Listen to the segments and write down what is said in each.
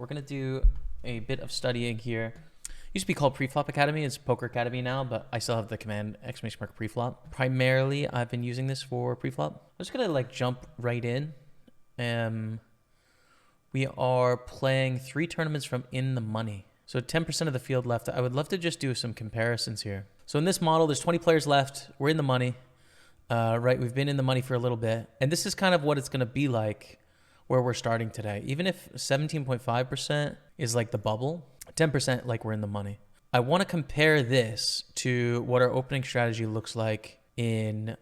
We're going to do a bit of studying here. It used to be called Preflop Academy. It's Poker Academy now, but I still have the command exclamation mark preflop. Primarily, I've been using this for preflop. I'm just going to like jump right in. We are playing 3 tournaments from in the money. So 10% of the field left. I would love to just do some comparisons here. So in this model, there's 20 players left. We're in the money, right? We've been in the money for a little bit. And this is kind of what it's going to be like where we're starting today. Even if 17.5% is like the bubble, 10% like we're in the money. I want to compare this to what our opening strategy looks like in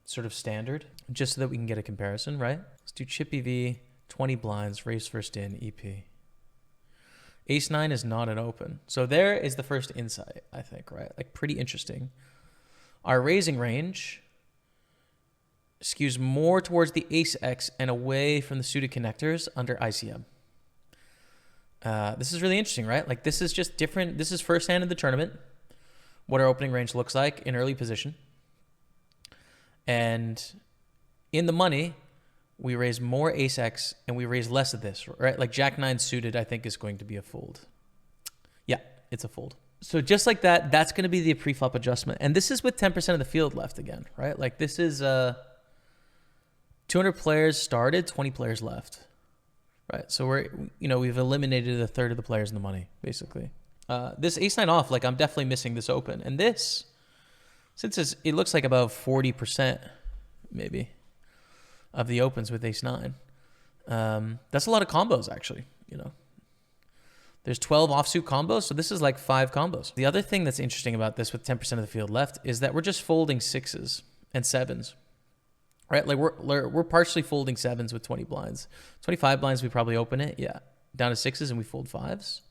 sort of standard, just so that we can get a comparison, right? Let's do chip EV, 20 blinds, raise first in, EP. Ace 9 is not an open. So there is the first insight, I think, right? Like pretty interesting. Our raising range skews more towards the ace X and away from the suited connectors under ICM. This is really interesting, right? Like this is just different. This is first hand in the tournament, what our opening range looks like in early position. And in the money, we raise more ace X and we raise less of this, right? Like Jack 9 suited, I think, is going to be a fold. Yeah, it's a fold. So just like that, that's going to be the pre-flop adjustment. And this is with 10% of the field left again, right? Like this is 200 players started, 20 players left, right? So we've eliminated a third of the players in the money, basically. This ace 9 off, like I'm definitely missing this open. And this, since it looks like about 40% maybe of the opens with ace 9. That's a lot of combos, actually, There's 12 offsuit combos, so this is like 5 combos. The other thing that's interesting about this with 10% of the field left is that we're just folding 6s and 7s, right? Like we're partially folding 7s with 20 blinds. 25 blinds, we probably open it, yeah. Down to 6s and we fold 5s.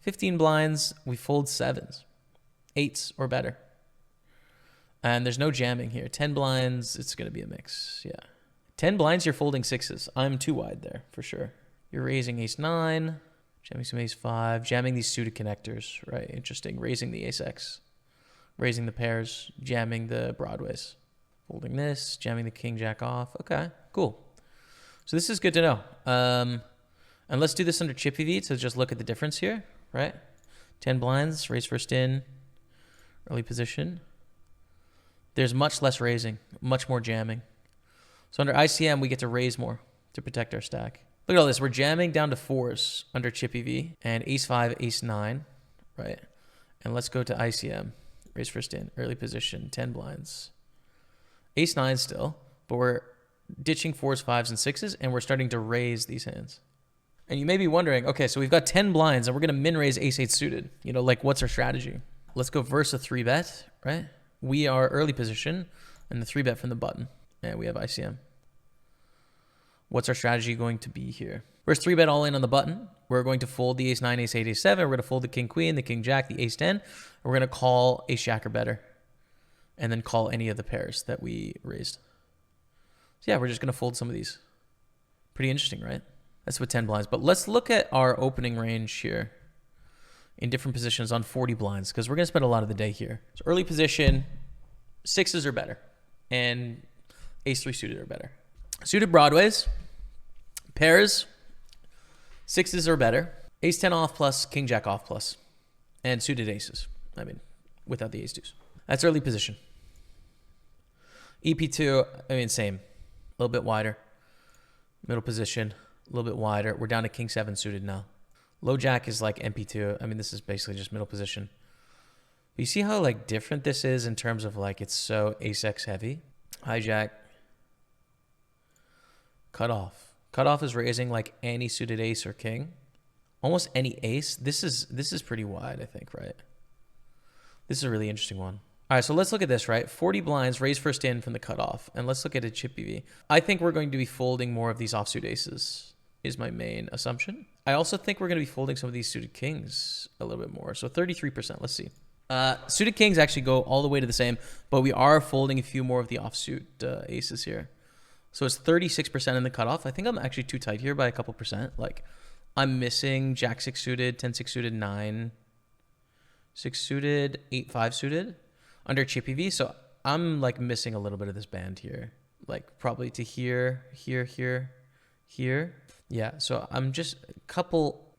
15 blinds, we fold 7s, 8s or better. And there's no jamming here. 10 blinds, it's going to be a mix, yeah. 10 blinds, you're folding 6s. I'm too wide there, for sure. You're raising ace 9, jamming some ace 5, jamming these suited connectors, right? Interesting. Raising the ace X, raising the pairs, jamming the broadways. Folding this, jamming the king jack off. Okay, cool. So this is good to know. And let's do this under chip EV to just look at the difference here, right? 10 blinds, raise first in, early position. There's much less raising, much more jamming. So under ICM, we get to raise more to protect our stack. Look at all this. We're jamming down to 4s under chip EV and ace 5, ace 9, right? And let's go to ICM. Raise first in, early position, 10 blinds. Ace 9 still, but we're ditching 4s, 5s, and 6s, and we're starting to raise these hands. And you may be wondering, okay, so we've got 10 blinds, and we're going to min-raise ace 8 suited. Like what's our strategy? Let's go versus a 3-bet, right? We are early position, and the 3-bet from the button. And we have ICM. What's our strategy going to be here? First 3-bet all in on the button. We're going to fold the ace 9, ace 8, ace 7. We're going to fold the king queen, the king jack, the ace 10. And we're going to call ace jack or better. And then call any of the pairs that we raised. So yeah, we're just going to fold some of these. Pretty interesting, right? That's with 10 blinds. But let's look at our opening range here in different positions on 40 blinds, because we're going to spend a lot of the day here. So early position, 6s are better. And ace 3 suited or better. Suited broadways, pairs, 6s or better. Ace 10 off plus, king jack off plus. And suited aces. Without the ace 2s. That's early position. EP2, same. A little bit wider. Middle position, a little bit wider. We're down to king 7 suited now. Low jack is like MP2. This is basically just middle position. But you see how like different this is in terms of like it's so ace X heavy. Hijack. Cutoff. Cutoff is raising like any suited ace or king. Almost any ace. This is pretty wide, I think, right? This is a really interesting one. All right, so let's look at this, right? 40 blinds, raise first in from the cutoff. And let's look at a chip EV. I think we're going to be folding more of these offsuit aces is my main assumption. I also think we're going to be folding some of these suited kings a little bit more. So 33%, let's see. Suited kings actually go all the way to the same, but we are folding a few more of the offsuit aces here. So it's 36% in the cutoff. I think I'm actually too tight here by a couple percent. Like I'm missing jack 6 suited, 10 6 suited, 9 6 suited, 8 5 suited under chip EV. So I'm like missing a little bit of this band here. Like probably to here, here, here, here. Yeah, so I'm just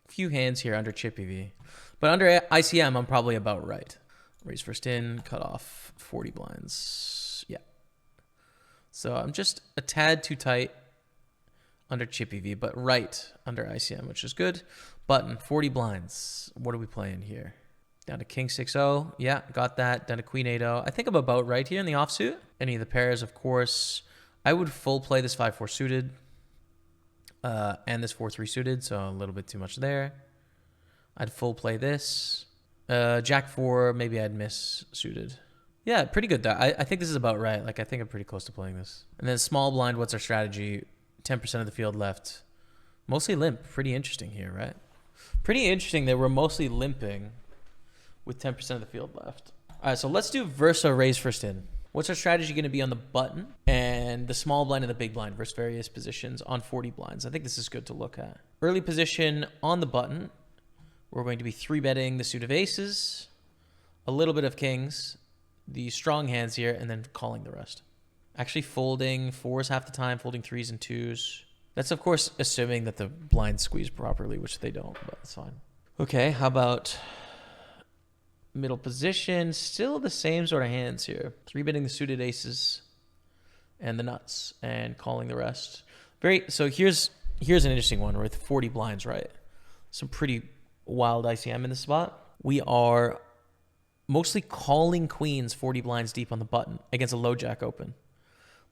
few hands here under chip EV. But under ICM, I'm probably about right. Raise first in, cut off 40 blinds. Yeah. So I'm just a tad too tight under chip EV, but right under ICM, which is good. Button, 40 blinds. What are we playing here? Down to King 6-0. Yeah, got that. Down to Queen 8-0. I think I'm about right here in the offsuit. Any of the pairs, of course. I would full play this 5-4 suited and this 4-3 suited, so a little bit too much there. I'd full play this. Jack 4, maybe I'd miss suited. Yeah, pretty good though. I think this is about right. Like, I think I'm pretty close to playing this. And then small blind, what's our strategy? 10% of the field left. Mostly limp. Pretty interesting here, right? Pretty interesting that we're mostly limping with 10% of the field left. All right, so let's do Versa raise first in. What's our strategy going to be on the button and the small blind and the big blind versus various positions on 40 blinds? I think this is good to look at. Early position on the button, we're going to be 3-betting the suit of aces, a little bit of kings, the strong hands here, and then calling the rest. Actually folding 4s half the time, folding 3s and 2s. That's, of course, assuming that the blinds squeeze properly, which they don't, but that's fine. Okay, how about middle position? Still the same sort of hands here. 3-betting the suited aces and the nuts and calling the rest. So here's an interesting one with 40 blinds, right? Some pretty wild ICM in this spot. We are mostly calling queens 40 blinds deep on the button against a low jack open.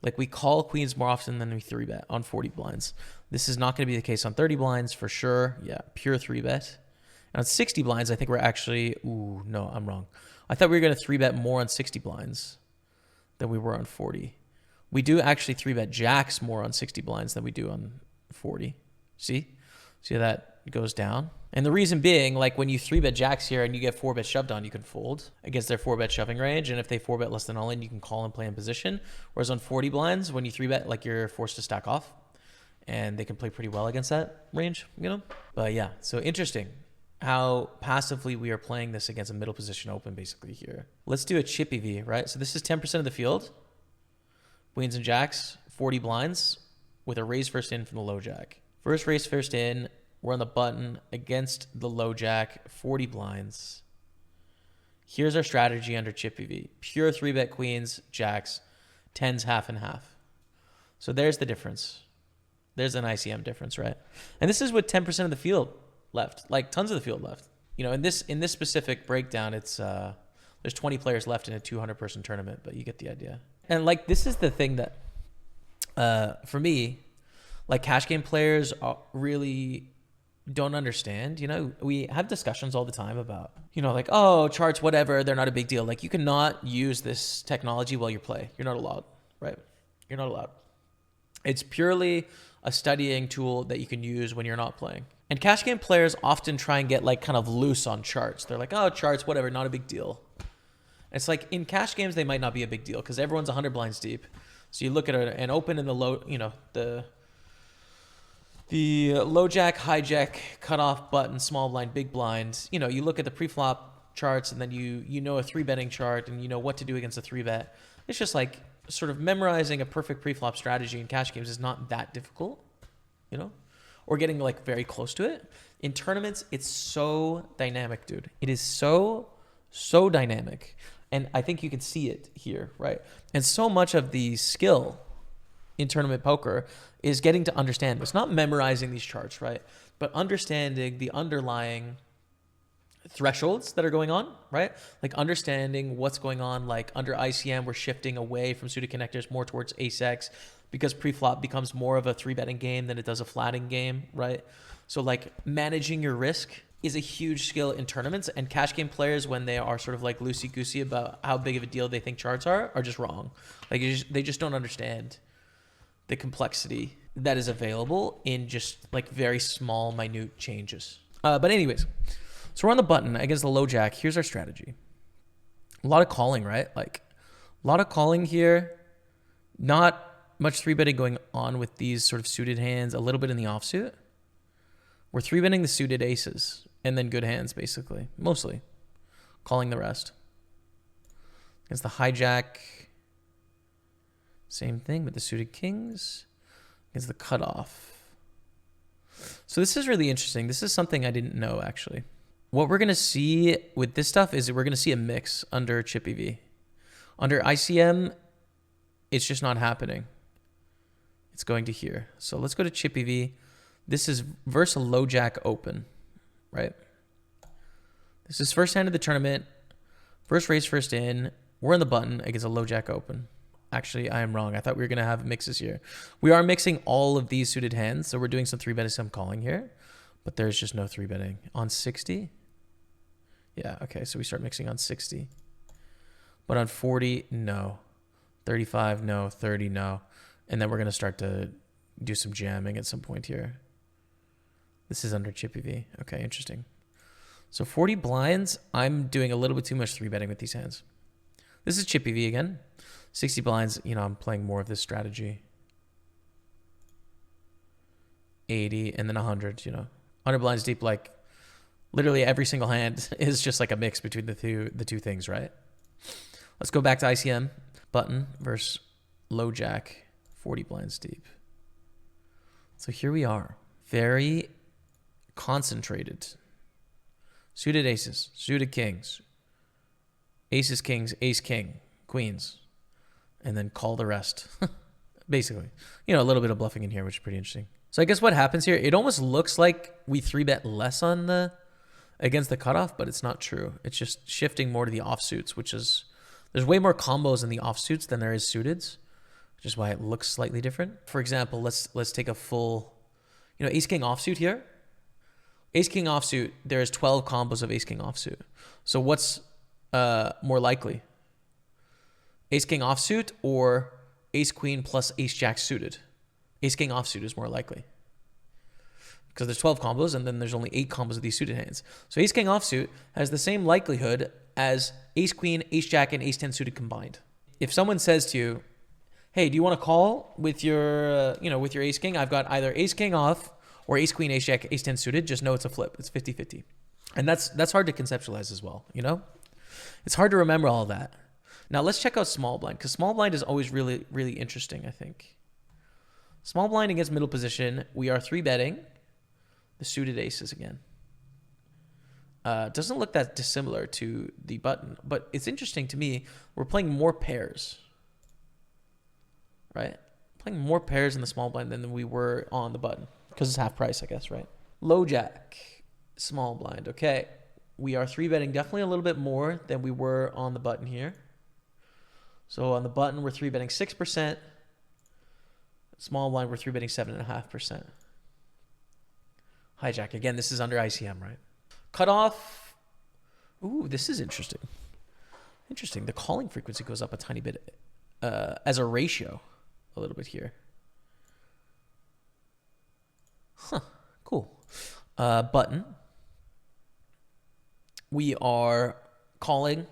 Like, we call queens more often than we 3-bet on 40 blinds. This is not going to be the case on 30 blinds for sure. Yeah, pure 3-bet. And on 60 blinds, I think we're actually... Ooh, no, I'm wrong. I thought we were going to 3-bet more on 60 blinds than we were on 40. We do actually 3-bet jacks more on 60 blinds than we do on 40. See how that goes down? And the reason being, like, when you 3-bet jacks here and you get 4-bet shoved on, you can fold against their 4-bet shoving range. And if they 4-bet less than all in, you can call and play in position. Whereas on 40 blinds, when you 3-bet, like, you're forced to stack off. And they can play pretty well against that range, you know? But yeah, so interesting how passively we are playing this against a middle position open basically here. Let's do a chip EV, right? So this is 10% of the field. Queens and jacks, 40 blinds with a raise first in from the low jack. First raise first in. We're on the button against the low jack, 40 blinds. Here's our strategy under chip EV. Pure 3-bet queens, jacks, 10s half and half. So there's the difference. There's an ICM difference, right? And this is with 10% of the field left, like tons of the field left. You know, in this specific breakdown, it's there's 20 players left in a 200-person tournament, but you get the idea. And like, this is the thing that, for me, like, cash game players really don't understand. You know, we have discussions all the time about, you know, like, oh, charts, whatever, they're not a big deal. Like, you cannot use this technology while you play. You're not allowed, right? You're not allowed. It's purely a studying tool that you can use when you're not playing. And cash game players often try and get, like, kind of loose on charts. They're like, oh, charts, whatever, not a big deal. It's like, in cash games, they might not be a big deal because everyone's 100 blinds deep. So you look at an open in the low, you know, the low jack, high jack, cutoff button, small blind, big blind. You know, you look at the pre-flop charts and then you know a 3-betting chart and you know what to do against a 3-bet. It's just like sort of memorizing a perfect pre-flop strategy in cash games is not that difficult, you know, or getting like very close to it. In tournaments, it's so dynamic, dude. It is so dynamic. And I think you can see it here, right? And so much of the skill in tournament poker is getting to understand this, not memorizing these charts, right? But understanding the underlying thresholds that are going on, right? Like understanding what's going on. Like under ICM, we're shifting away from suited connectors more towards ace-x because pre-flop becomes more of a 3-betting game than it does a flatting game, right? So like managing your risk is a huge skill in tournaments, and cash game players, when they are sort of like loosey-goosey about how big of a deal they think charts are just wrong. Like they just don't understand the complexity that is available in just like very small, minute changes. But anyways, so we're on the button against the low jack. Here's our strategy. A lot of calling, right? Like a lot of calling here. Not much 3-betting going on with these sort of suited hands, a little bit in the offsuit. We're 3-betting the suited aces and then good hands, basically, mostly. Calling the rest. Against the hijack, same thing with the suited kings. Against the cutoff. So this is really interesting. This is something I didn't know, actually. What we're going to see with this stuff is we're going to see a mix under Chippy V. Under ICM, it's just not happening. It's going to here. So let's go to Chippy V. This is versus a low jack open, right? This is first hand of the tournament. First raise, first in. We're on the button against a low jack open. Actually, I am wrong. I thought we were going to have mixes here. We are mixing all of these suited hands. So we're doing some 3-betting, some calling here. But there's just no 3-betting. On 60? Yeah, okay. So we start mixing on 60. But on 40, no. 35, no. 30, no. And then we're going to start to do some jamming at some point here. This is under Chippy V. Okay, interesting. So 40 blinds, I'm doing a little bit too much 3-betting with these hands. This is Chippy V again. 60 blinds, you know, I'm playing more of this strategy. 80 and then 100, you know. 100 blinds deep, like literally every single hand is just like a mix between the two things, right? Let's go back to ICM. Button versus low jack, 40 blinds deep. So here we are. Very concentrated. Suited aces, suited kings, aces, kings, ace, king, queens, and then call the rest. Basically, you know, a little bit of bluffing in here, which is pretty interesting. So I guess what happens here, it almost looks like we 3-bet less on against the cutoff, but it's not true. It's just shifting more to the offsuits, which is, there's way more combos in the offsuits than there is suiteds, which is why it looks slightly different. For example, let's take a full, you know, ace king offsuit here. Ace king offsuit, there's 12 combos of ace king offsuit. So what's more likely? Ace king offsuit or ace queen plus ace jack suited? Ace king offsuit is more likely. Because there's 12 combos and then there's only 8 combos of these suited hands. So ace king offsuit has the same likelihood as ace queen, ace jack, and ace 10 suited combined. If someone says to you, hey, do you want to call with your, with your ace king? I've got either ace king off or ace queen, ace jack, ace 10 suited. Just know it's a flip. It's 50-50. And that's hard to conceptualize as well, you know? It's hard to remember all of that. Now let's check out small blind, because small blind is always really, really interesting, I think. Small blind against middle position. We are 3-betting the suited aces again. Doesn't look that dissimilar to the button, but it's interesting to me. We're playing more pairs, right? Playing more pairs in the small blind than we were on the button, because it's half price, I guess, right? Low jack, small blind. Okay, we are 3-betting definitely a little bit more than we were on the button here. So on the button, we're 3-betting 6%. Small blind, we're 3-betting 7.5%. Hijack. Again, this is under ICM, right? Cutoff. Ooh, this is interesting. Interesting. The calling frequency goes up a tiny bit as a ratio a little bit here. Huh. Cool. Button. We are calling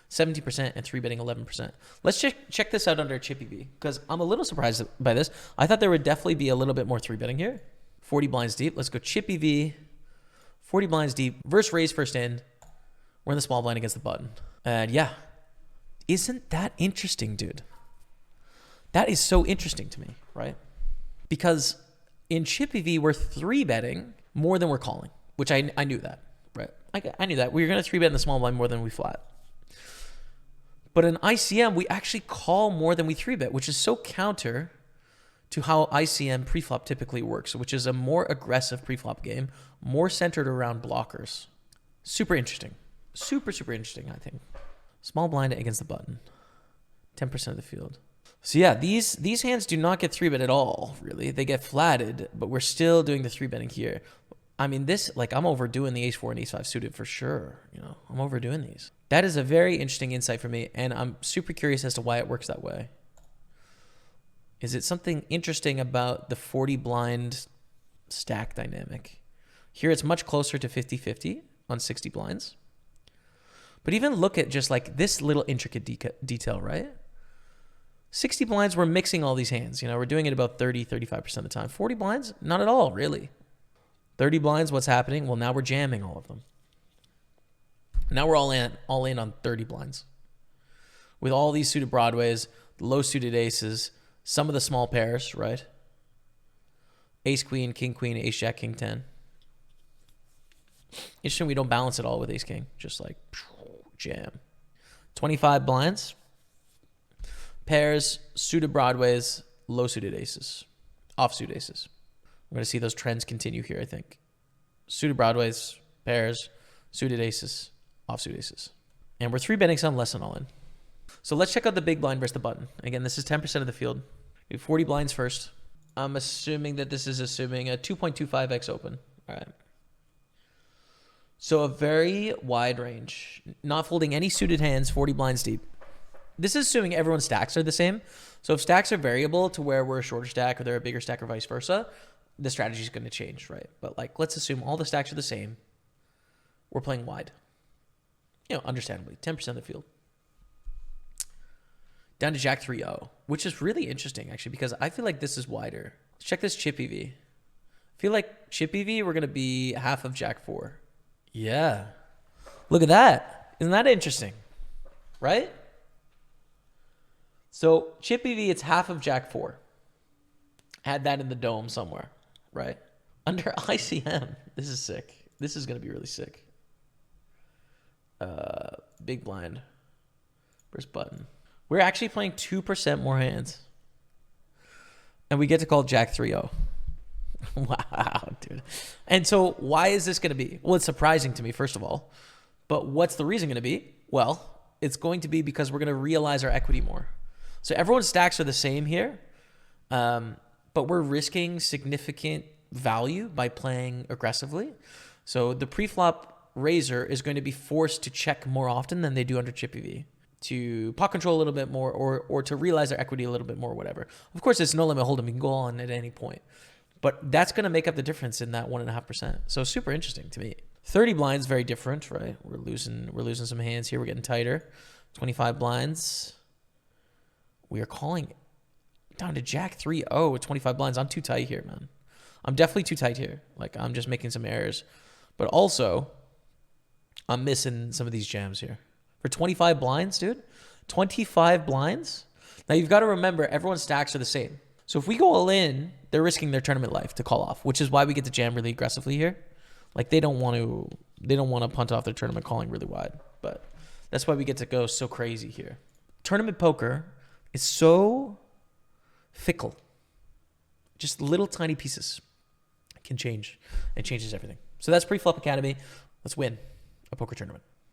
70% and 3-betting 11%. Let's check this out under Chippy V, because I'm a little surprised by this. I thought there would definitely be a little bit more 3-betting here. 40 blinds deep. Let's go Chippy V. 40 blinds deep. Verse raise, first in. We're in the small blind against the button. And yeah, isn't that interesting, dude? That is so interesting to me, right? Because in Chippy V, we're 3-betting more than we're calling, which I knew that, right? I knew that. We were going to 3-bet in the small blind more than we flat. But in ICM, we actually call more than we 3-bet, which is so counter to how ICM preflop typically works, which is a more aggressive preflop game, more centered around blockers. Super interesting. Super, super interesting, I think. Small blind against the button. 10% of the field. So yeah, these hands do not get 3-bet at all, really. They get flatted, but we're still doing the 3-betting here. I mean, this, like, I'm overdoing the ace-4 and ace-5 suited for sure. You know, I'm overdoing these. That is a very interesting insight for me, and I'm super curious as to why it works that way. Is it something interesting about the 40 blind stack dynamic? Here it's much closer to 50-50 on 60 blinds. But even look at just like this little intricate detail, right? 60 blinds, we're mixing all these hands. You know, we're doing it about 30-35% of the time. 40 blinds, not at all, really. 30 blinds, what's happening? Well, now we're jamming all of them. Now we're all in on 30 blinds. With all these suited broadways, low suited aces, some of the small pairs, right? Ace queen, king queen, ace jack, king 10. Interesting we don't balance it all with ace king. Just like jam. 25 blinds. Pairs, suited broadways, low suited aces. Offsuit aces. We're going to see those trends continue here, I think. Suited broadways, pairs, suited aces, offsuit aces. And we're 3-betting some less than all in. So let's check out the big blind versus the button. Again, this is 10% of the field. We have 40 blinds first. I'm assuming that this is assuming a 2.25x open. All right. So a very wide range. Not folding any suited hands, 40 blinds deep. This is assuming everyone's stacks are the same. So if stacks are variable to where we're a shorter stack or they're a bigger stack or vice versa, the strategy is going to change, right? But like, let's assume all the stacks are the same. We're playing wide. You know, understandably, 10% of the field. Down to Jack 3-0, which is really interesting, actually, because I feel like this is wider. Let's check this chip EV. I feel like chip EV, we're going to be half of Jack 4. Yeah. Look at that. Isn't that interesting? Right? So chip EV, it's half of Jack 4. Had that in the dome somewhere, right? Under ICM. This is sick. This is going to be really sick. Big blind versus button. We're actually playing 2% more hands. And we get to call Jack 3-0. Wow, dude. And so why is this going to be? Well, it's surprising to me, first of all. But what's the reason going to be? Well, it's going to be because we're going to realize our equity more. So everyone's stacks are the same here. But we're risking significant value by playing aggressively. So the preflop raiser is going to be forced to check more often than they do under chip EV. To pot control a little bit more or to realize their equity a little bit more, whatever. Of course, it's no limit hold'em. You can go on at any point. But that's going to make up the difference in that 1.5%. So super interesting to me. 30 blinds, very different, right? We're losing some hands here. We're getting tighter. 25 blinds. We are calling down to Jack 3-0 with 25 blinds. I'm too tight here, man. I'm definitely too tight here. Like, I'm just making some errors. But also, I'm missing some of these jams here. For 25 blinds, dude. 25 blinds. Now, you've got to remember, everyone's stacks are the same. So if we go all in, they're risking their tournament life to call off, which is why we get to jam really aggressively here. Like, they don't want to punt off their tournament calling really wide. But that's why we get to go so crazy here. Tournament poker is so fickle. Just little tiny pieces can change. It changes everything. So that's Preflop Academy. Let's win a poker tournament.